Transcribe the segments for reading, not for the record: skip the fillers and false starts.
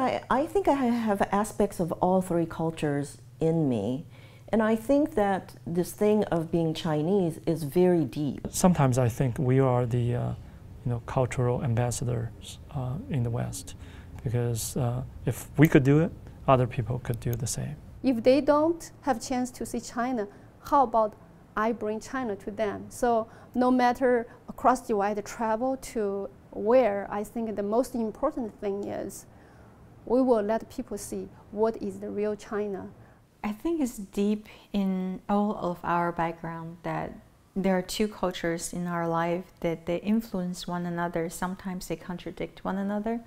I think I have aspects of all three cultures in me. And I think that this thing of being Chinese is very deep. Sometimes I think we are the cultural ambassadors in the West, because if we could do it, other people could do the same. If they don't have a chance to see China, how about I bring China to them? So no matter across divide travel to where, I think the most important thing is we will let people see what is the real China. I think it's deep in all of our background that there are two cultures in our life that they influence one another. Sometimes they contradict one another.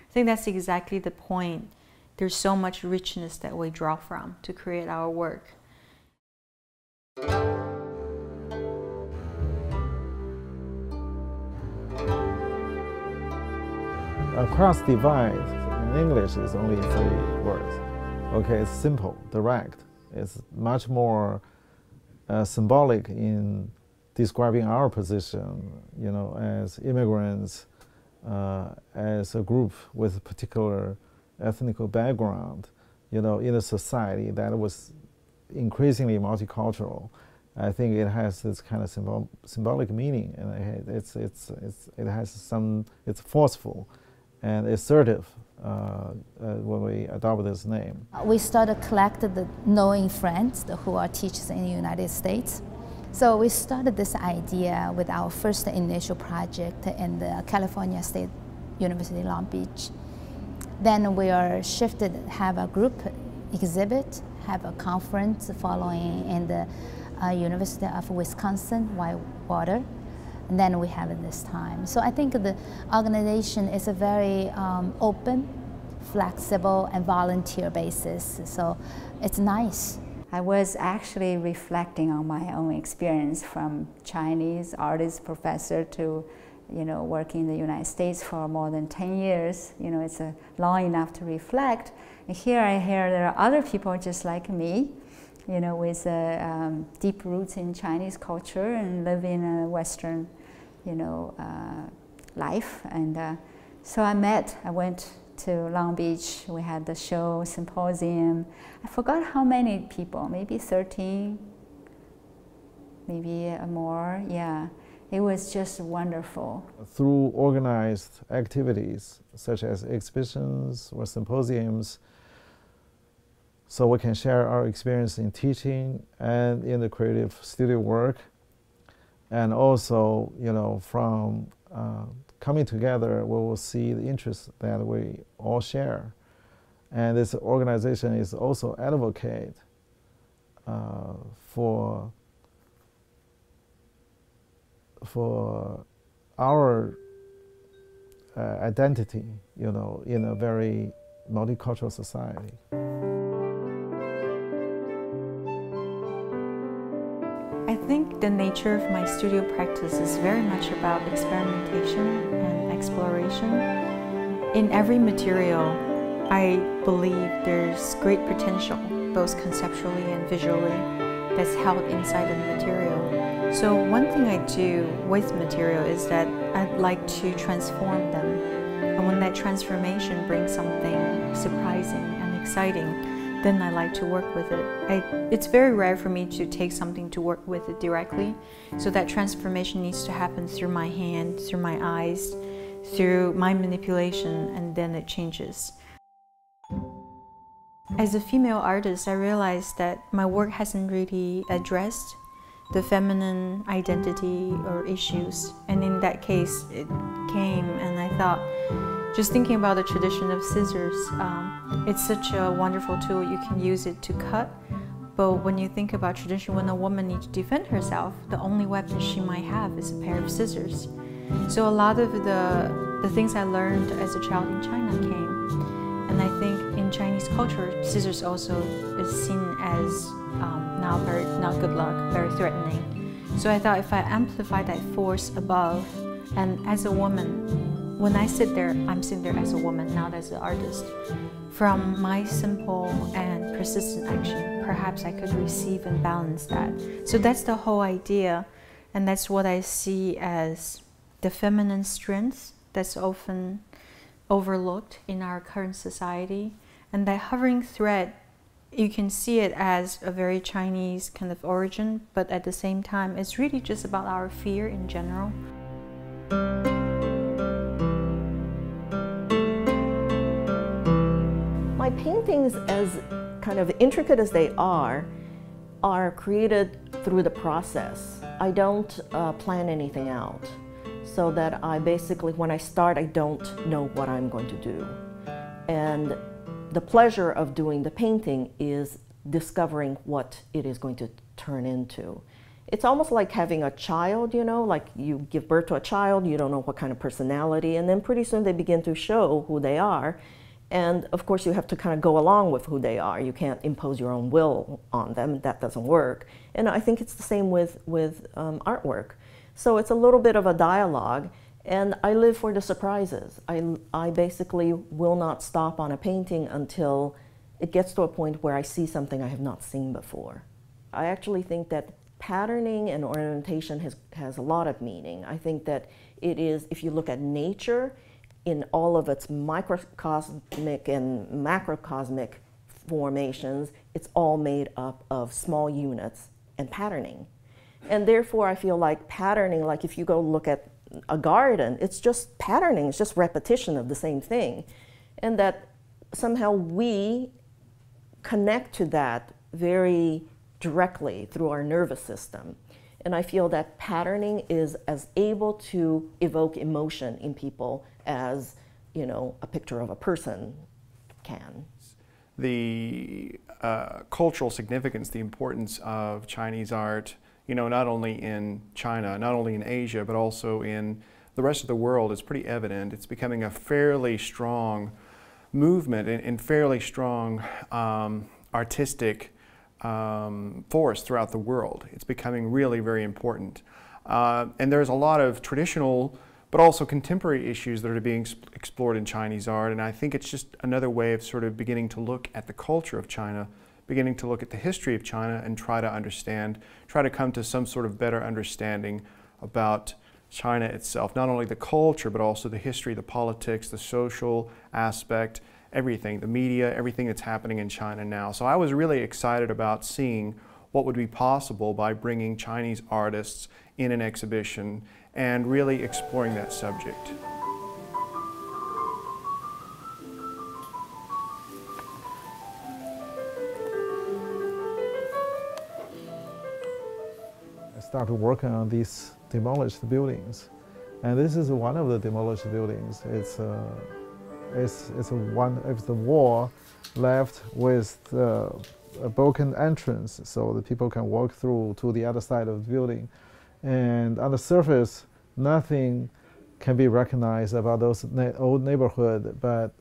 I think that's exactly the point. There's so much richness that we draw from to create our work. Across divide in English is only 3 words. Okay, it's simple, direct. It's much more symbolic in describing our position, as immigrants, as a group with a particular ethnic background, in a society that was increasingly multicultural. I think it has this kind of symbolic meaning, and it's forceful and assertive when we adopt this name. We started collecting the knowing friends who are teachers in the United States. So we started this idea with our first initial project in the California State University, Long Beach. Then we are shifted, have a group exhibit, have a conference following in the University of Wisconsin, Whitewater. And then we have it this time. So I think the organization is a very open, flexible, and volunteer basis. So it's nice. I was actually reflecting on my own experience from Chinese artist professor to, working in the United States for more than 10 years. It's long enough to reflect. And here I hear there are other people just like me, with deep roots in Chinese culture and live in a Western, life. And so I went to Long Beach. We had the show, symposium. I forgot how many people, maybe 13, maybe more, yeah. It was just wonderful. Through organized activities, such as exhibitions or symposiums, so we can share our experience in teaching and in the creative studio work. And also, from coming together, we will see the interests that we all share. And this organization is also advocate for our identity, in a very multicultural society. I think the nature of my studio practice is very much about experimentation and exploration. In every material, I believe there's great potential, both conceptually and visually, that's held inside the material. So one thing I do with material is that I'd like to transform them. And when that transformation brings something surprising and exciting, then I like to work with it. It's very rare for me to take something to work with it directly. So that transformation needs to happen through my hand, through my eyes, through my manipulation, and then it changes. As a female artist, I realized that my work hasn't really addressed the feminine identity or issues. And in that case, it came, and I thought, just thinking about the tradition of scissors, it's such a wonderful tool. You can use it to cut. But when you think about tradition, when a woman needs to defend herself, the only weapon she might have is a pair of scissors. So a lot of the things I learned as a child in China came. And I think in Chinese culture, scissors also is seen as not good luck, very threatening. So I thought if I amplify that force above, and as a woman, when I sit there, I'm sitting there as a woman, not as an artist. From my simple and persistent action, perhaps I could receive and balance that. So that's the whole idea, and that's what I see as the feminine strength that's often overlooked in our current society. And that hovering thread, you can see it as a very Chinese kind of origin, but at the same time, it's really just about our fear in general. My paintings, as kind of intricate as they are created through the process. I don't plan anything out, so that I basically, when I start, I don't know what I'm going to do. And the pleasure of doing the painting is discovering what it is going to turn into. It's almost like having a child, you know, like you give birth to a child, you don't know what kind of personality, and then pretty soon they begin to show who they are. And of course you have to kind of go along with who they are. You can't impose your own will on them, that doesn't work. And I think it's the same with artwork. So it's a little bit of a dialogue, and I live for the surprises. I basically will not stop on a painting until it gets to a point where I see something I have not seen before. I actually think that patterning and ornamentation has a lot of meaning. I think that it is, if you look at nature, in all of its microcosmic and macrocosmic formations, it's all made up of small units and patterning. And therefore I feel like patterning, like if you go look at a garden, it's just patterning, it's just repetition of the same thing. And that somehow we connect to that very directly through our nervous system. And I feel that patterning is as able to evoke emotion in people as, you know, a picture of a person can. The cultural significance, the importance of Chinese art, you know, not only in China, not only in Asia, but also in the rest of the world is pretty evident. It's becoming a fairly strong movement and fairly strong artistic force throughout the world. It's becoming really very important. And there's a lot of traditional but also contemporary issues that are being explored in Chinese art, and I think it's just another way of sort of beginning to look at the culture of China, beginning to look at the history of China and try to understand, try to come to some sort of better understanding about China itself, not only the culture but also the history, the politics, the social aspect, everything, the media, everything that's happening in China now. So I was really excited about seeing what would be possible by bringing Chinese artists in an exhibition and really exploring that subject. I started working on these demolished buildings, and this is one of the demolished buildings. It's the wall left with a broken entrance, so that people can walk through to the other side of the building. And on the surface, nothing can be recognized about those old neighborhood, but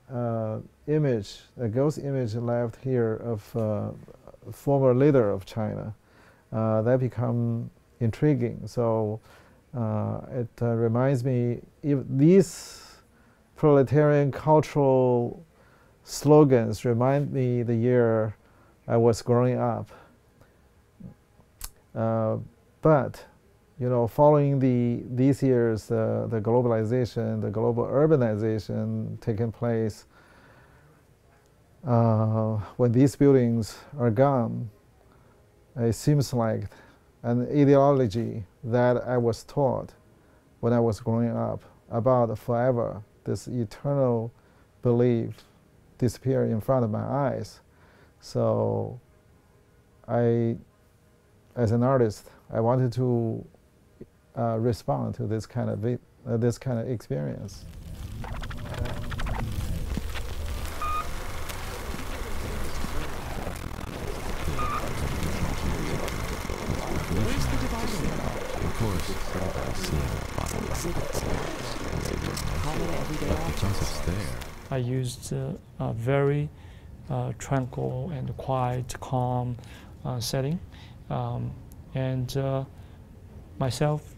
a ghost image left here of a former leader of China, that become intriguing. So it reminds me, if these proletarian cultural slogans remind me the year I was growing up. But, you know, following these years, the globalization, the global urbanization taking place, when these buildings are gone, it seems like an ideology that I was taught when I was growing up about forever, this eternal belief disappear in front of my eyes. So as an artist, I wanted to respond to this kind of experience. I used a very tranquil and quiet, calm setting, and myself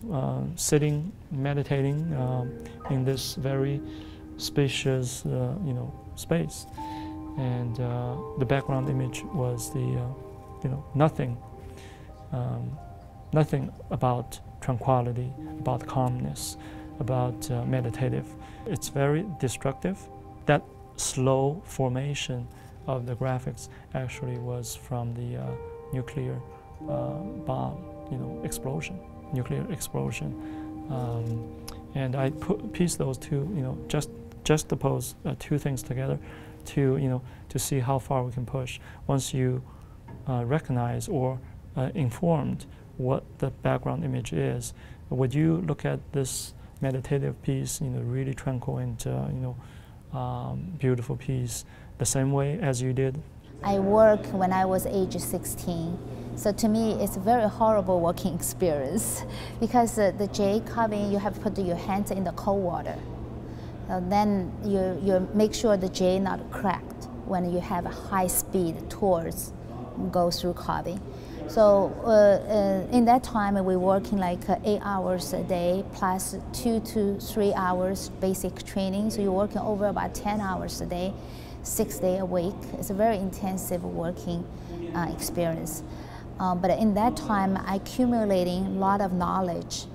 sitting, meditating in this very spacious, space, and the background image was the, nothing about tranquility, about calmness, about meditative. It's very destructive. That slow formation of the graphics actually was from the nuclear bomb, explosion, nuclear explosion. And I piece those two, juxtapose two things together to see how far we can push. Once you recognize or informed what the background image is, would you look at this meditative piece, really tranquil and beautiful piece, the same way as you did? I worked when I was age 16. So to me, it's a very horrible working experience because the jade carving, you have to put your hands in the cold water. Then you make sure the jade not cracked when you have a high speed tours go through carving. So in that time, we're working like 8 hours a day plus 2 to 3 hours basic training. So you're working over about 10 hours a day, 6 days a week. It's a very intensive working experience. But in that time, I accumulating a lot of knowledge.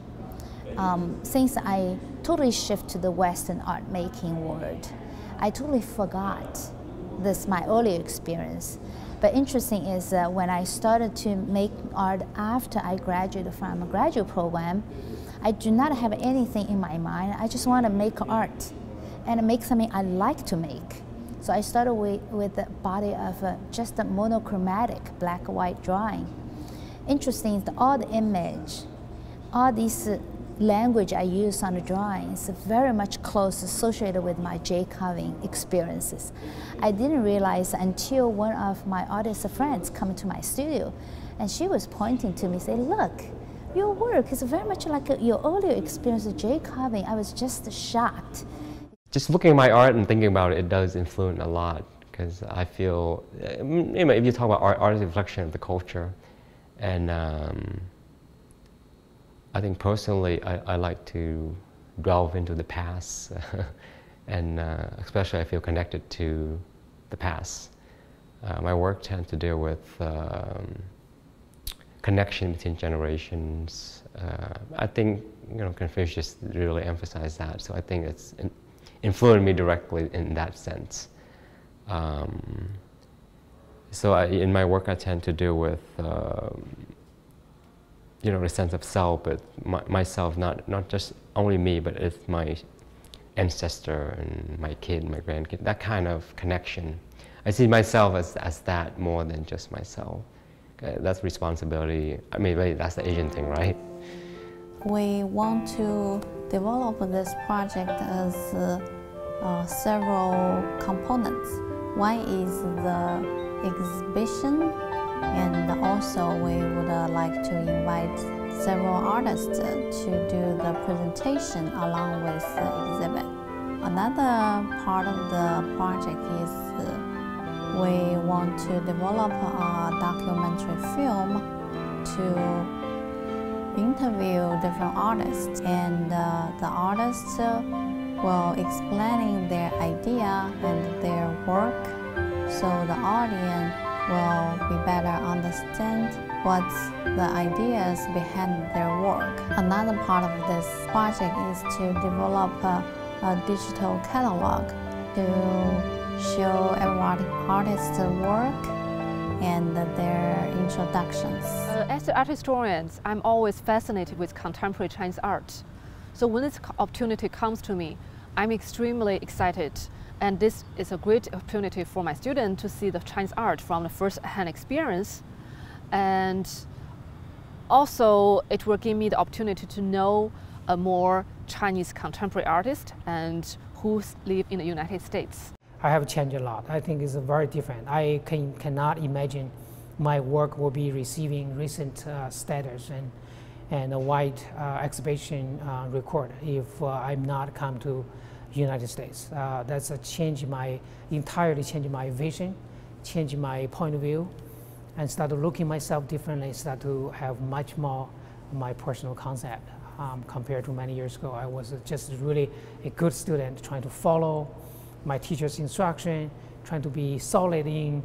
Since I totally shift to the Western art making world, I totally forgot my earlier experience. But interesting is when I started to make art after I graduated from a graduate program, I do not have anything in my mind. I just want to make art and make something I like to make. So I started with the body of just a monochromatic black-white drawing. Interesting is all the image, all these language I use on the drawing is very much close associated with my jade carving experiences. I didn't realize until one of my artist friends come to my studio and she was pointing to me, say, look, your work is very much like your earlier experience of jade carving. I was just shocked. Just looking at my art and thinking about it, it does influence a lot because I feel, if you talk about art is a reflection of the culture. And I think personally, I like to delve into the past, and especially I feel connected to the past. My work tends to deal with connection between generations. I think Confucius really emphasized that, so I think it's influenced me directly in that sense. So in my work, I tend to deal with the sense of self, but myself, not just only me, but it's my ancestor and my kid, my grandkid, that kind of connection. I see myself as that more than just myself. That's responsibility. I mean, that's the Asian thing, right? We want to develop this project as several components. One is the exhibition, and also we would like to invite several artists to do the presentation along with the exhibit. Another part of the project is we want to develop a documentary film to interview different artists, and the artists will explaining their idea and their work, so the audience will be better understand what's the ideas behind their work. Another part of this project is to develop a digital catalog to show every artist's work and their introductions. As an art historian, I'm always fascinated with contemporary Chinese art. So when this opportunity comes to me, I'm extremely excited. And this is a great opportunity for my students to see the Chinese art from the first-hand experience. And also, it will give me the opportunity to know a more Chinese contemporary artist and who live in the United States. I have changed a lot. I think it's very different. I cannot imagine my work will be receiving recent status and a wide exhibition record if I'm not come to United States. That's entirely changing my vision, changing my point of view, and start looking myself differently, start to have much more my personal concept compared to many years ago. I was just really a good student trying to follow my teacher's instruction, trying to be solid in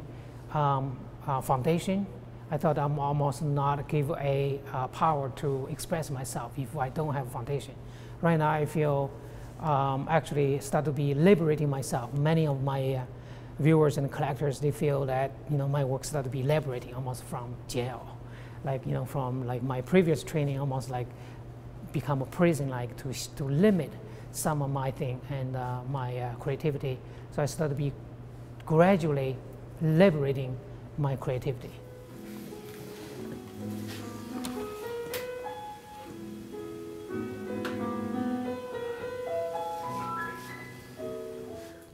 foundation. I thought I'm almost not give a power to express myself if I don't have foundation. right now I feel actually start to be liberating myself. Many of my viewers and collectors, they feel that my work start to be liberating almost from jail, like from like my previous training, almost like become a prison, like to limit some of my thing and my creativity. So I start to be gradually liberating my creativity.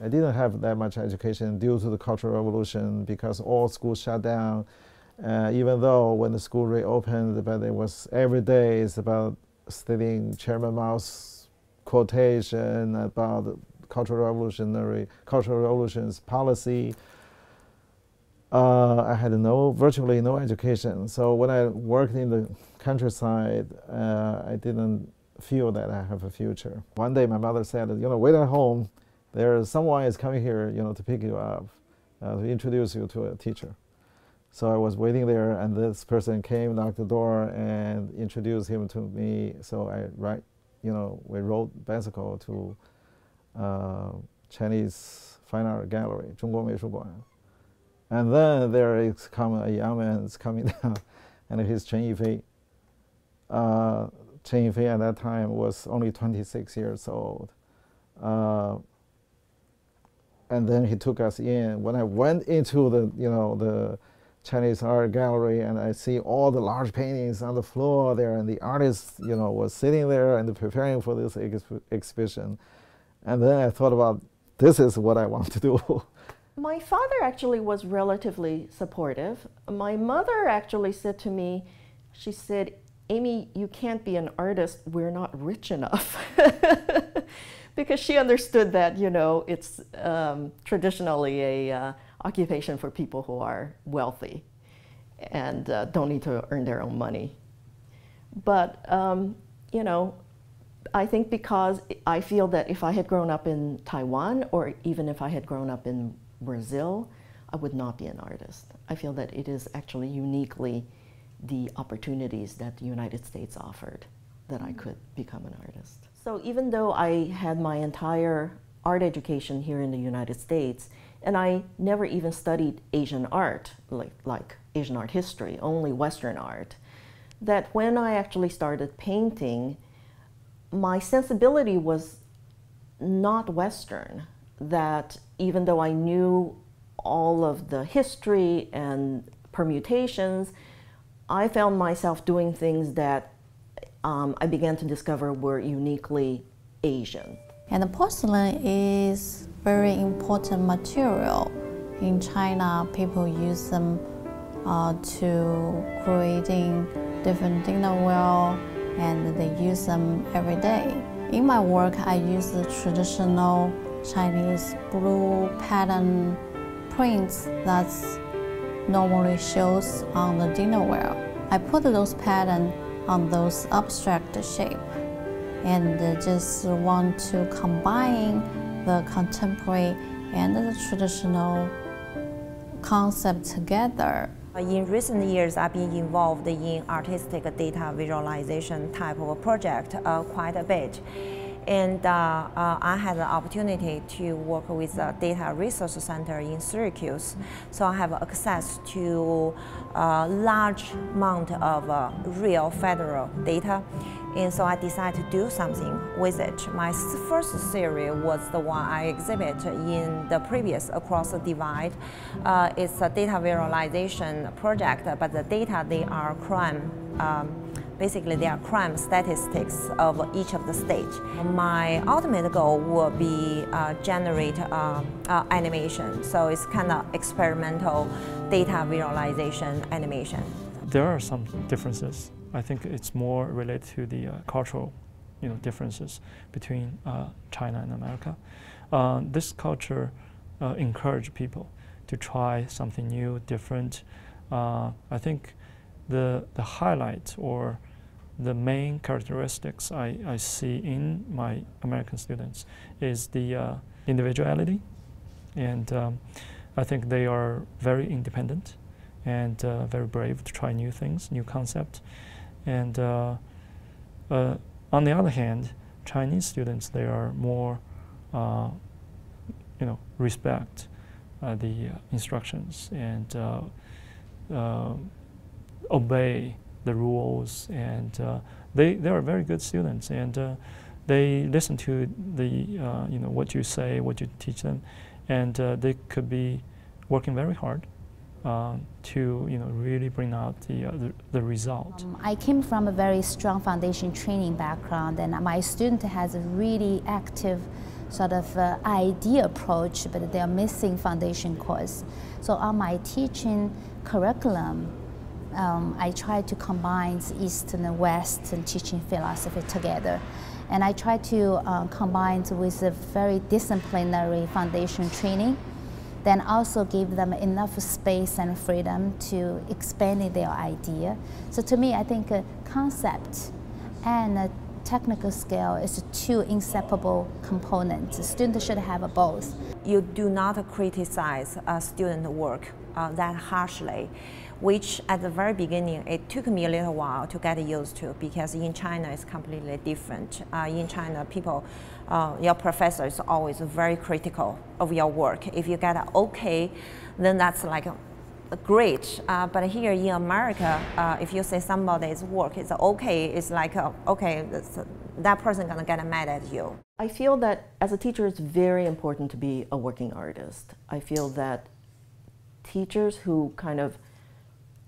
I didn't have that much education due to the Cultural Revolution because all schools shut down. Even though when the school reopened, but it was every day it's about studying Chairman Mao's quotation about the Cultural Revolution's policy. I had virtually no education. So when I worked in the countryside, I didn't feel that I have a future. One day my mother said, wait at home. Someone is coming here, to pick you up, to introduce you to a teacher. So I was waiting there, and this person came, knocked the door, and introduced him to me. So we rode bicycle to Chinese Fine Art Gallery, 中国美术馆. And then there is a young man is coming down, and he's Chen Yifei. Chen Yifei at that time was only 26 years old. And then he took us in. When I went into the Chinese art gallery, and I see all the large paintings on the floor there, and the artist, was sitting there and preparing for this exhibition. And then I thought about, this is what I want to do. My father actually was relatively supportive. My mother actually said to me, she said, Amy, you can't be an artist, we're not rich enough. Because she understood that, it's traditionally a occupation for people who are wealthy and don't need to earn their own money. But, I think because I feel that if I had grown up in Taiwan, or even if I had grown up in Brazil, I would not be an artist. I feel that it is actually uniquely the opportunities that the United States offered that I could become an artist. So even though I had my entire art education here in the United States, and I never even studied Asian art, like Asian art history, only Western art, that when I actually started painting, my sensibility was not Western. That even though I knew all of the history and permutations, I found myself doing things that I began to discover were uniquely Asian. And the porcelain is very important material. In China, people use them to creating different dinnerware, and they use them every day. In my work, I use the traditional Chinese blue pattern prints that normally shows on the dinnerware. I put those patterns on those abstract shape, and just want to combine the contemporary and the traditional concept together. In recent years, I've been involved in artistic data visualization type of a project quite a bit. And I had the opportunity to work with the Data Resource Center in Syracuse. So I have access to a large amount of real federal data. And so I decided to do something with it. My first series was the one I exhibit in the previous Across the Divide. It's a data visualization project, but the data, they are crime. Basically, they are crime statistics of each of the states. My ultimate goal will be generate animation. So it's kind of experimental data visualization animation. There are some differences. I think it's more related to the cultural, differences between China and America. This culture encourages people to try something new, different. I think the highlight or the main characteristics I see in my American students is the individuality, and I think they are very independent and very brave to try new things, new concepts. And on the other hand, Chinese students, they are more, respect the instructions and obey the rules, and they are very good students, and they listen to the what you say, what you teach them, and they could be working very hard to really bring out the result. I came from a very strong foundation training background, and my student has a really active sort of idea approach, but they're missing foundation course. So on my teaching curriculum, I try to combine East and West and teaching philosophy together. And I try to combine with a very disciplinary foundation training, then also give them enough space and freedom to expand their idea. So to me, I think a concept and a technical skill is two inseparable components. Students should have both. You do not criticize student work that harshly, which at the very beginning, it took me a little while to get used to, because in China it's completely different. In China, people, your professor is always very critical of your work. If you get an okay, then that's like great. But here in America, if you say somebody's work is okay, it's like, okay, that person gonna get mad at you. I feel that as a teacher, it's very important to be a working artist. I feel that teachers who kind of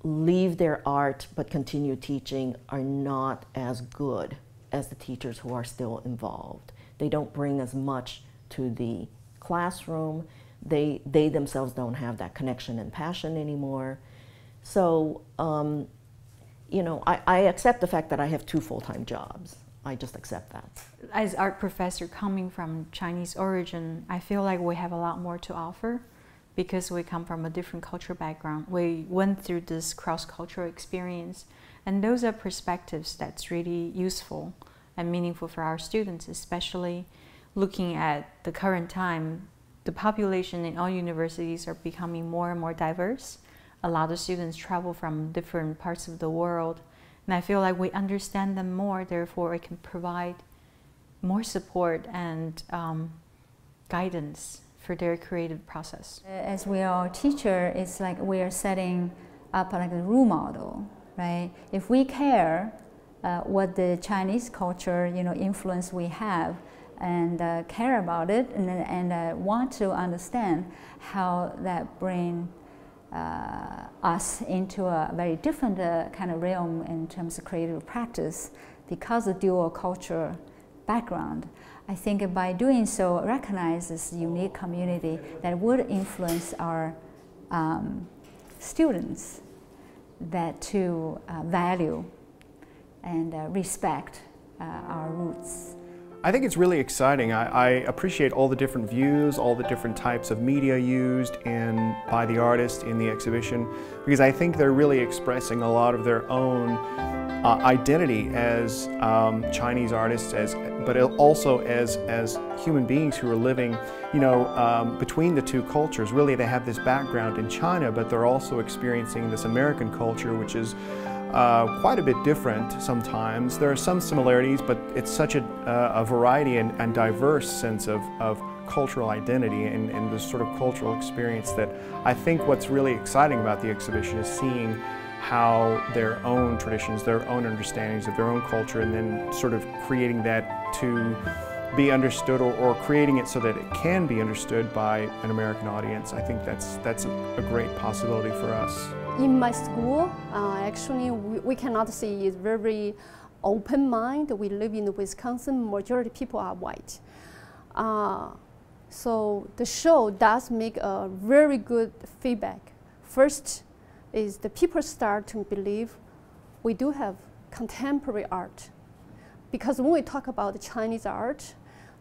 leave their art but continue teaching are not as good as the teachers who are still involved. They don't bring as much to the classroom. They themselves don't have that connection and passion anymore. So, I accept the fact that I have 2 full-time jobs. I just accept that. As art professor coming from Chinese origin, I feel like we have a lot more to offer because we come from a different cultural background. We went through this cross-cultural experience, and those are perspectives that's really useful and meaningful for our students, especially looking at the current time. The population in all universities are becoming more and more diverse. A lot of students travel from different parts of the world, and I feel like we understand them more, therefore we can provide more support and guidance for their creative process. As we are a teacher, it's like we are setting up like a role model, right? If we care what the Chinese culture, influence we have, and care about it, and want to understand how that bring us into a very different kind of realm in terms of creative practice, because of dual culture background. I think by doing so, recognize this unique community that would influence our students that to value and respect our roots. I think it's really exciting. I appreciate all the different views, all the different types of media used by the artists in the exhibition, because I think they're really expressing a lot of their own identity as Chinese artists, but also as human beings who are living, between the 2 cultures. Really, they have this background in China, but they're also experiencing this American culture, which is quite a bit different sometimes. There are some similarities, but it's such a variety and diverse sense of cultural identity and this sort of cultural experience that I think what's really exciting about the exhibition is seeing how their own traditions, their own understandings of their own culture, and then sort of creating that to be understood, or creating it so that it can be understood by an American audience. I think that's a great possibility for us. In my school, actually, we cannot say it's very open mind. We live in Wisconsin, majority people are white. So the show does make a very good feedback. First is the people start to believe we do have contemporary art. Because when we talk about Chinese art,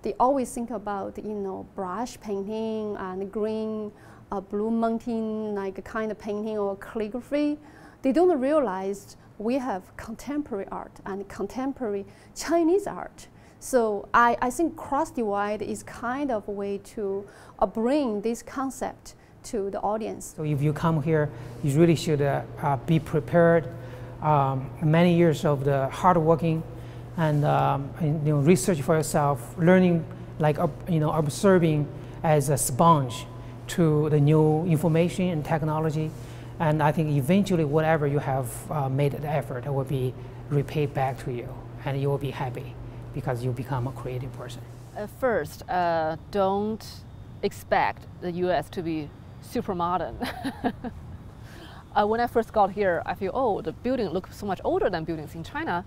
they always think about, brush painting and green, blue mountain, like a kind of painting or calligraphy. They don't realize we have contemporary art and contemporary Chinese art. So I think cross-divide is kind of a way to bring this concept to the audience. So if you come here, you really should be prepared. Many years of the hard working and research for yourself, learning, like observing as a sponge to the new information and technology. And I think eventually whatever you have made the effort will be repaid back to you, and you will be happy because you become a creative person. First, don't expect the US to be super modern. When I first got here, I feel, oh, the building looks so much older than buildings in China.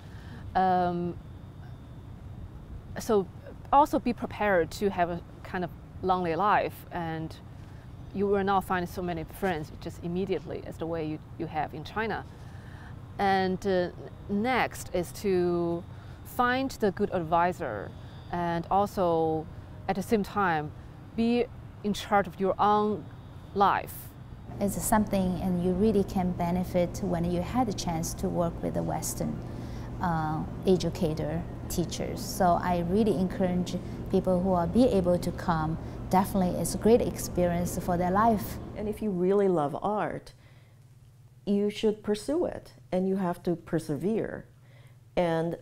So also be prepared to have a kind of lonely life, and you will not find so many friends just immediately as the way you have in China. And next is to find the good advisor, and also at the same time be in charge of your own life. It's something, and you really can benefit when you had a chance to work with the Western educator, teachers. So I really encourage people who are be able to come. Definitely, it's a great experience for their life. And if you really love art, you should pursue it, and you have to persevere. And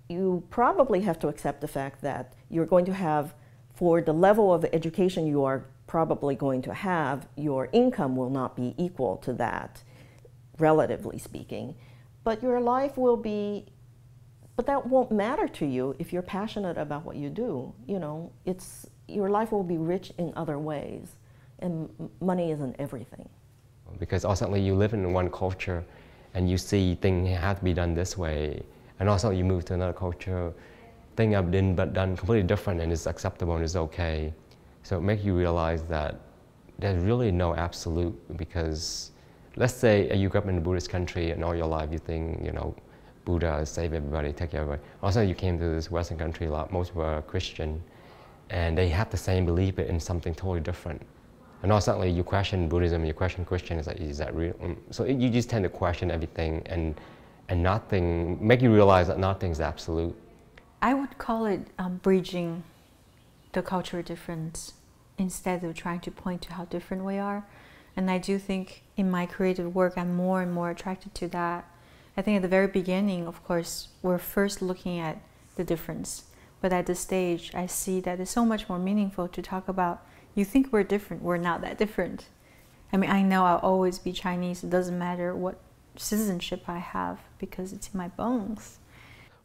you probably have to accept the fact that you're going to have, for the level of education you are probably going to have, your income will not be equal to that, relatively speaking. But your life will be, but that won't matter to you if you're passionate about what you do. You know, your life will be rich in other ways, and money isn't everything. Because ultimately you live in one culture and you see things have to be done this way, and also you move to another culture, things have been done completely different, and it's acceptable and it's okay. So it makes you realize that there's really no absolute, because let's say you grew up in a Buddhist country and all your life you think, you know, Buddha, save everybody, take care of everybody. Also you came to this Western country, most were Christian, and they have the same belief in something totally different. And now suddenly you question Buddhism, you question Christian, is that real? So you just tend to question everything, and nothing, make you realize that nothing's absolute. I would call it bridging the cultural difference instead of trying to point to how different we are. And I do think in my creative work, I'm more and more attracted to that. I think at the very beginning, of course, we're first looking at the difference. But at this stage, I see that it's so much more meaningful to talk about, you think we're different, we're not that different. I mean, I know I'll always be Chinese. It doesn't matter what citizenship I have because it's in my bones.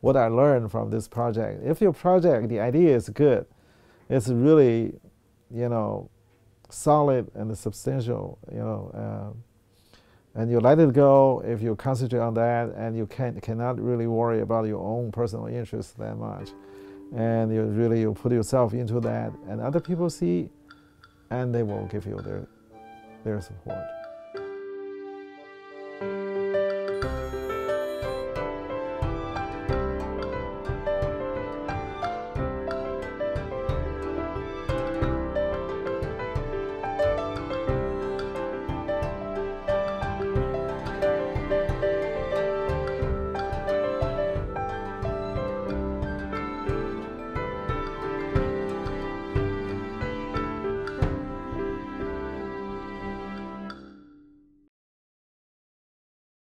What I learned from this project, if your project, the idea is good, it's really, you know, solid and substantial, you know, and you let it go if you concentrate on that, and you cannot really worry about your own personal interests that much. And you put yourself into that, and other people see, and they will give you their support.